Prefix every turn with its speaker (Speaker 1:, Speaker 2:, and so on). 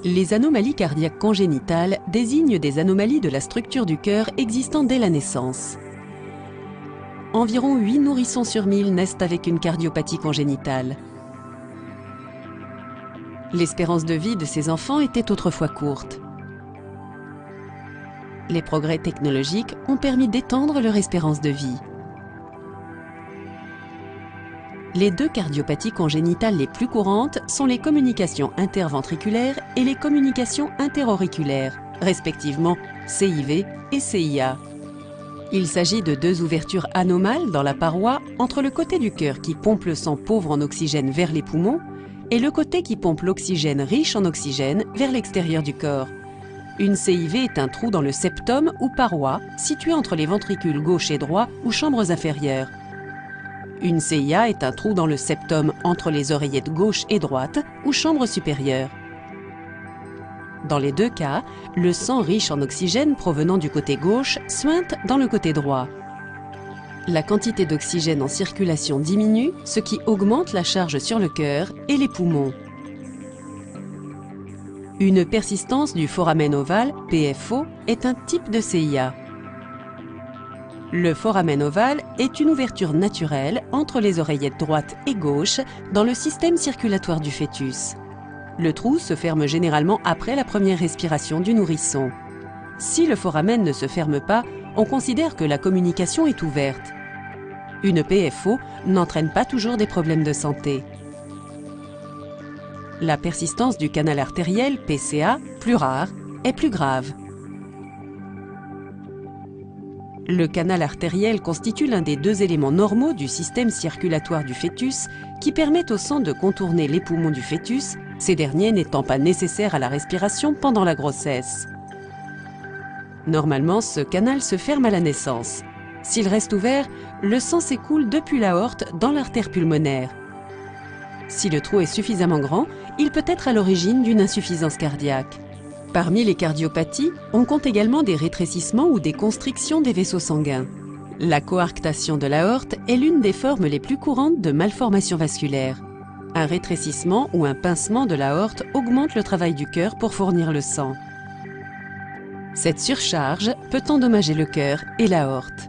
Speaker 1: Les anomalies cardiaques congénitales désignent des anomalies de la structure du cœur existant dès la naissance. Environ 8 nourrissons sur 1000 naissent avec une cardiopathie congénitale. L'espérance de vie de ces enfants était autrefois courte. Les progrès technologiques ont permis d'étendre leur espérance de vie. Les deux cardiopathies congénitales les plus courantes sont les communications interventriculaires et les communications interauriculaires, respectivement CIV et CIA. Il s'agit de deux ouvertures anomales dans la paroi entre le côté du cœur qui pompe le sang pauvre en oxygène vers les poumons et le côté qui pompe l'oxygène riche en oxygène vers l'extérieur du corps. Une CIV est un trou dans le septum ou paroi situé entre les ventricules gauche et droit ou chambres inférieures. Une CIA est un trou dans le septum entre les oreillettes gauche et droite ou chambre supérieure. Dans les deux cas, le sang riche en oxygène provenant du côté gauche suinte dans le côté droit. La quantité d'oxygène en circulation diminue, ce qui augmente la charge sur le cœur et les poumons. Une persistance du foramen ovale, PFO, est un type de CIA. Le foramen ovale est une ouverture naturelle entre les oreillettes droite et gauche dans le système circulatoire du fœtus. Le trou se ferme généralement après la première respiration du nourrisson. Si le foramen ne se ferme pas, on considère que la communication est ouverte. Une PFO n'entraîne pas toujours des problèmes de santé. La persistance du canal artériel, PCA, plus rare, est plus grave. Le canal artériel constitue l'un des deux éléments normaux du système circulatoire du fœtus qui permettent au sang de contourner les poumons du fœtus, ces derniers n'étant pas nécessaires à la respiration pendant la grossesse. Normalement, ce canal se ferme à la naissance. S'il reste ouvert, le sang s'écoule depuis l'aorte dans l'artère pulmonaire. Si le trou est suffisamment grand, il peut être à l'origine d'une insuffisance cardiaque. Parmi les cardiopathies, on compte également des rétrécissements ou des constrictions des vaisseaux sanguins. La coarctation de l'aorte est l'une des formes les plus courantes de malformation vasculaire. Un rétrécissement ou un pincement de l'aorte augmente le travail du cœur pour fournir le sang. Cette surcharge peut endommager le cœur et l'aorte.